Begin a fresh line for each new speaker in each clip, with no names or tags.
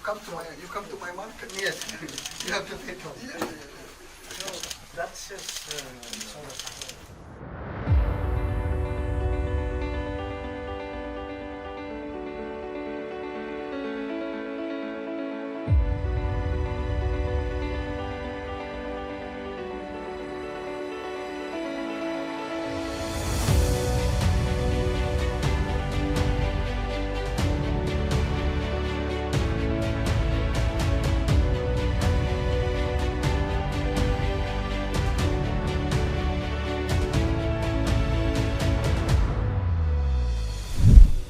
you come to my market. Yes, you have to pay toll.
No, that's just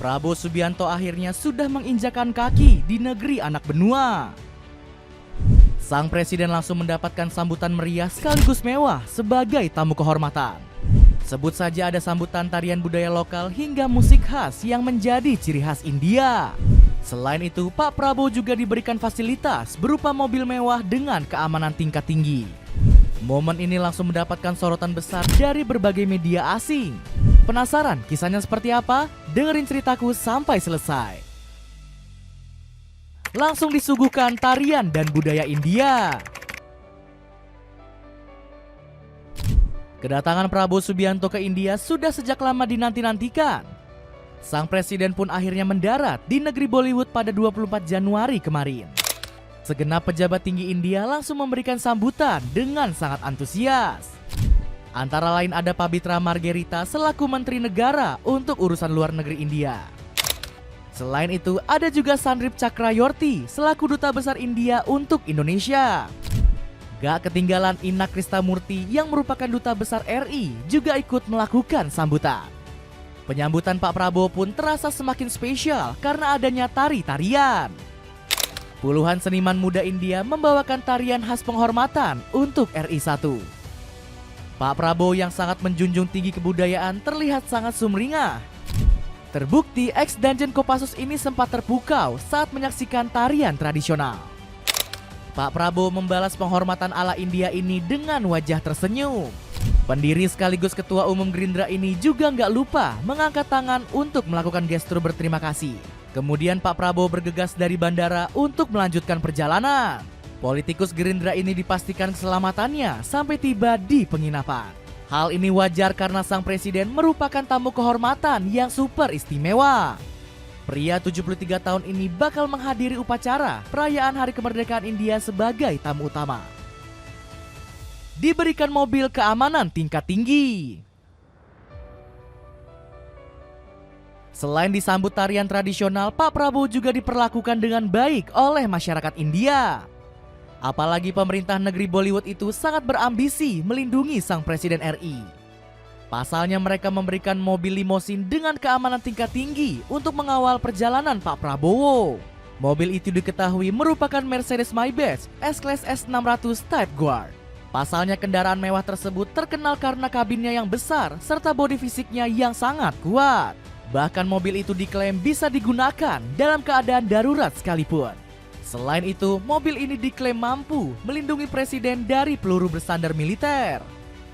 Prabowo Subianto akhirnya sudah menginjakan kaki di negeri anak benua. Sang presiden langsung mendapatkan sambutan meriah sekaligus mewah sebagai tamu kehormatan. Sebut saja ada sambutan tarian budaya lokal hingga musik khas yang menjadi ciri khas India. Selain itu, Pak Prabowo juga diberikan fasilitas berupa mobil mewah dengan keamanan tingkat tinggi. Momen ini langsung mendapatkan sorotan besar dari berbagai media asing. Penasaran kisahnya seperti apa? Dengerin ceritaku sampai selesai. Langsung disuguhkan tarian dan budaya India. Kedatangan Prabowo Subianto ke India sudah sejak lama dinanti-nantikan. Sang presiden pun akhirnya mendarat di negeri Bollywood pada 24 Januari kemarin. Segenap pejabat tinggi India langsung memberikan sambutan dengan sangat antusias. Antara lain ada Pabitra Margarita selaku Menteri Negara untuk urusan luar negeri India. Selain itu ada juga Sandrip Cakrayorty selaku Duta Besar India untuk Indonesia. Gak ketinggalan Ina Kristamurti yang merupakan Duta Besar RI juga ikut melakukan sambutan. Penyambutan Pak Prabowo pun terasa semakin spesial karena adanya tari-tarian. Puluhan seniman muda India membawakan tarian khas penghormatan untuk RI1. Pak Prabowo yang sangat menjunjung tinggi kebudayaan terlihat sangat sumringah. Terbukti ex-Danjen Kopassus ini sempat terpukau saat menyaksikan tarian tradisional. Pak Prabowo membalas penghormatan ala India ini dengan wajah tersenyum. Pendiri sekaligus Ketua Umum Gerindra ini juga nggak lupa mengangkat tangan untuk melakukan gestur berterima kasih. Kemudian Pak Prabowo bergegas dari bandara untuk melanjutkan perjalanan. Politikus Gerindra ini dipastikan keselamatannya sampai tiba di penginapan. Hal ini wajar karena sang presiden merupakan tamu kehormatan yang super istimewa. Pria 73 tahun ini bakal menghadiri upacara perayaan Hari Kemerdekaan India sebagai tamu utama. Diberikan mobil keamanan tingkat tinggi. Selain disambut tarian tradisional, Pak Prabowo juga diperlakukan dengan baik oleh masyarakat India. Apalagi pemerintah negeri Bollywood itu sangat berambisi melindungi sang presiden RI. Pasalnya mereka memberikan mobil limosin dengan keamanan tingkat tinggi untuk mengawal perjalanan Pak Prabowo. Mobil itu diketahui merupakan Mercedes Maybach S-Class S600 Type Guard. Pasalnya kendaraan mewah tersebut terkenal karena kabinnya yang besar serta bodi fisiknya yang sangat kuat. Bahkan mobil itu diklaim bisa digunakan dalam keadaan darurat sekalipun. Selain itu, mobil ini diklaim mampu melindungi presiden dari peluru bersandar militer.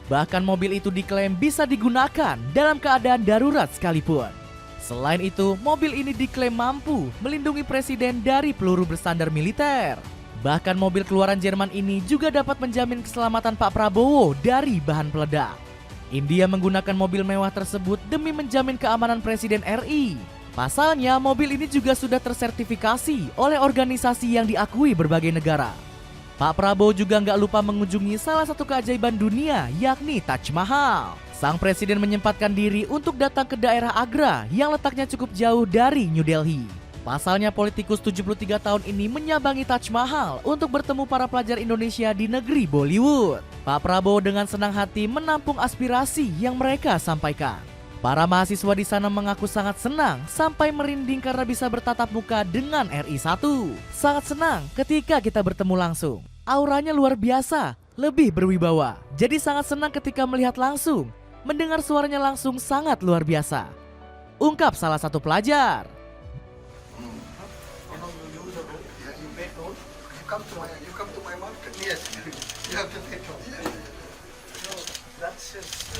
Bahkan mobil itu diklaim bisa digunakan dalam keadaan darurat sekalipun. Selain itu, mobil ini diklaim mampu melindungi presiden dari peluru bersandar militer. Bahkan mobil keluaran Jerman ini juga dapat menjamin keselamatan Pak Prabowo dari bahan peledak. India menggunakan mobil mewah tersebut demi menjamin keamanan Presiden RI. Pasalnya, mobil ini juga sudah tersertifikasi oleh organisasi yang diakui berbagai negara. Pak Prabowo juga nggak lupa mengunjungi salah satu keajaiban dunia, yakni Taj Mahal. Sang presiden menyempatkan diri untuk datang ke daerah Agra yang letaknya cukup jauh dari New Delhi. Pasalnya, politikus 73 tahun ini menyambangi Taj Mahal untuk bertemu para pelajar Indonesia di negeri Bollywood. Pak Prabowo dengan senang hati menampung aspirasi yang mereka sampaikan. Para mahasiswa di sana mengaku sangat senang sampai merinding karena bisa bertatap muka dengan RI1. Sangat senang ketika kita bertemu langsung. Auranya luar biasa, lebih berwibawa. Jadi sangat senang ketika melihat langsung. Mendengar suaranya langsung sangat luar biasa. Ungkap salah satu pelajar.
You come to my market. Yes, you have to pay toll.
no, that's just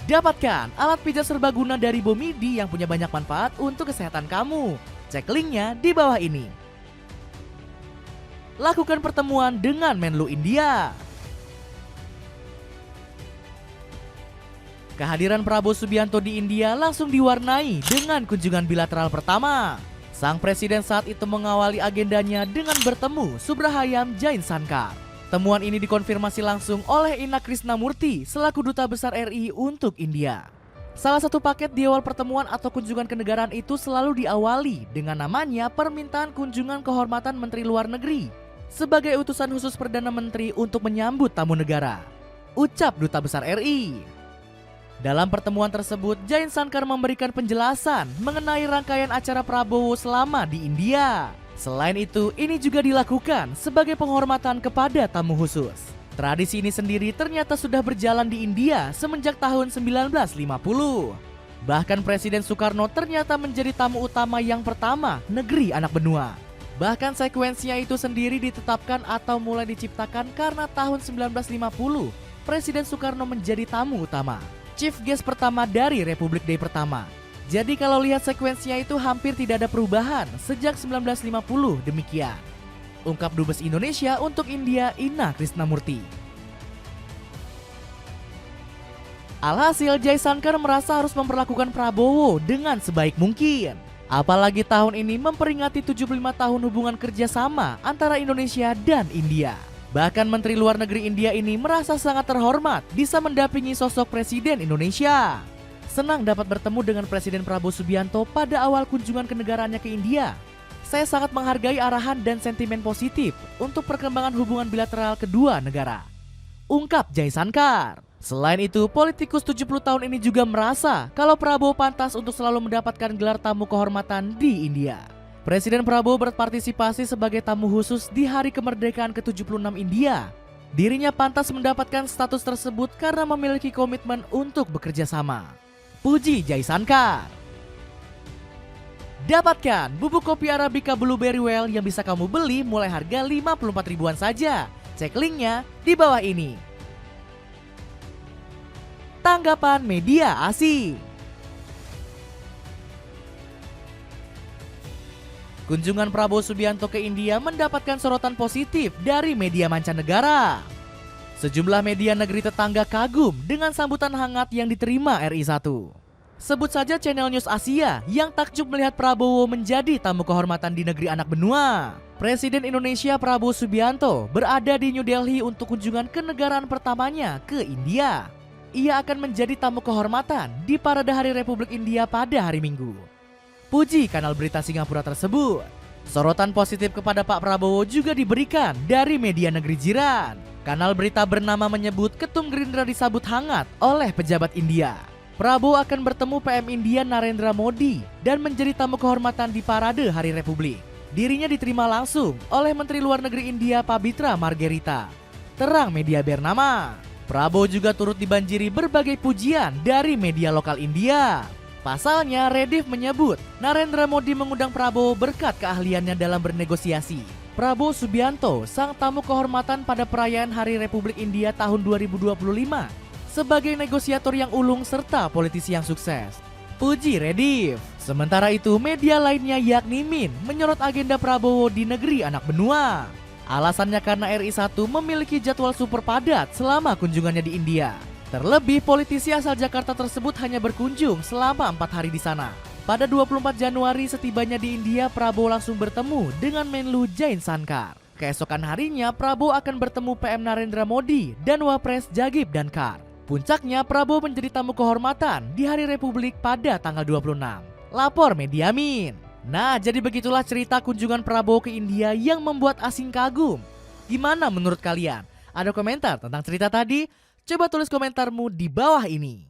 Dapatkan alat pijat serbaguna dari Bomidi yang punya banyak manfaat untuk kesehatan kamu. Cek linknya di bawah ini. Lakukan pertemuan dengan Menlu India. Kehadiran Prabowo Subianto di India langsung diwarnai dengan kunjungan bilateral pertama. Sang presiden saat itu mengawali agendanya dengan bertemu Subrahayam Jainsankar. Temuan ini dikonfirmasi langsung oleh Ina Krisnamurti selaku Duta Besar RI untuk India. Salah satu paket di awal pertemuan atau kunjungan kenegaraan itu selalu diawali dengan namanya permintaan kunjungan kehormatan Menteri Luar Negeri sebagai utusan khusus Perdana Menteri untuk menyambut tamu negara. Ucap Duta Besar RI. Dalam pertemuan tersebut, Jainsankar memberikan penjelasan mengenai rangkaian acara Prabowo selama di India. Selain itu, ini juga dilakukan sebagai penghormatan kepada tamu khusus. Tradisi ini sendiri ternyata sudah berjalan di India semenjak tahun 1950. Bahkan Presiden Soekarno ternyata menjadi tamu utama yang pertama negeri anak benua. Bahkan sekuensinya itu sendiri ditetapkan atau mulai diciptakan karena tahun 1950 Presiden Soekarno menjadi tamu utama, Chief Guest pertama dari Republik Day pertama. Jadi kalau lihat sekuensinya itu hampir tidak ada perubahan sejak 1950 demikian. Ungkap Dubes Indonesia untuk India Ina Krisnamurti. Alhasil Jainsankar merasa harus memperlakukan Prabowo dengan sebaik mungkin. Apalagi tahun ini memperingati 75 tahun hubungan kerjasama antara Indonesia dan India. Bahkan Menteri Luar Negeri India ini merasa sangat terhormat bisa mendampingi sosok Presiden Indonesia. Senang dapat bertemu dengan Presiden Prabowo Subianto pada awal kunjungan kenegaraannya ke India. Saya sangat menghargai arahan dan sentimen positif untuk perkembangan hubungan bilateral kedua negara. Ungkap Jainsankar. Selain itu, politikus 70 tahun ini juga merasa kalau Prabowo pantas untuk selalu mendapatkan gelar tamu kehormatan di India. Presiden Prabowo berpartisipasi sebagai tamu khusus di Hari Kemerdekaan ke-76 India. Dirinya pantas mendapatkan status tersebut karena memiliki komitmen untuk bekerja sama. Puji Jainsankar. Dapatkan bubuk kopi Arabica Blueberry Well yang bisa kamu beli mulai harga 54 ribuan saja. Cek linknya di bawah ini. Tanggapan media asing. Kunjungan Prabowo Subianto ke India mendapatkan sorotan positif dari media mancanegara. Sejumlah media negeri tetangga kagum dengan sambutan hangat yang diterima RI1. Sebut saja channel News Asia yang takjub melihat Prabowo menjadi tamu kehormatan di negeri anak benua. Presiden Indonesia Prabowo Subianto berada di New Delhi untuk kunjungan kenegaraan pertamanya ke India. Ia akan menjadi tamu kehormatan di Parade Hari Republik India pada hari Minggu. Puji kanal berita Singapura tersebut. Sorotan positif kepada Pak Prabowo juga diberikan dari media negeri jiran. Kanal berita bernama menyebut Ketum Gerindra disambut hangat oleh pejabat India. Prabowo akan bertemu PM India Narendra Modi dan menjadi tamu kehormatan di Parade Hari Republik. Dirinya diterima langsung oleh Menteri Luar Negeri India Pabitra Margarita. Terang media bernama. Prabowo juga turut dibanjiri berbagai pujian dari media lokal India. Pasalnya, Rediff menyebut Narendra Modi mengundang Prabowo berkat keahliannya dalam bernegosiasi. Prabowo Subianto, sang tamu kehormatan pada perayaan Hari Republik India tahun 2025, sebagai negosiator yang ulung serta politisi yang sukses. Puji Rediff. Sementara itu, media lainnya yakni Min menyorot agenda Prabowo di negeri anak benua. Alasannya karena RI1 memiliki jadwal super padat selama kunjungannya di India. Terlebih, politisi asal Jakarta tersebut hanya berkunjung selama 4 hari di sana. Pada 24 Januari setibanya di India, Prabowo langsung bertemu dengan Menlu Jainsankar. Keesokan harinya, Prabowo akan bertemu PM Narendra Modi dan Wapres Jagip Dhankar. Puncaknya, Prabowo menjadi tamu kehormatan di Hari Republik pada tanggal 26. Lapor Media Min. Nah, jadi begitulah cerita kunjungan Prabowo ke India yang membuat asing kagum. Gimana menurut kalian? Ada komentar tentang cerita tadi? Coba tulis komentarmu di bawah ini.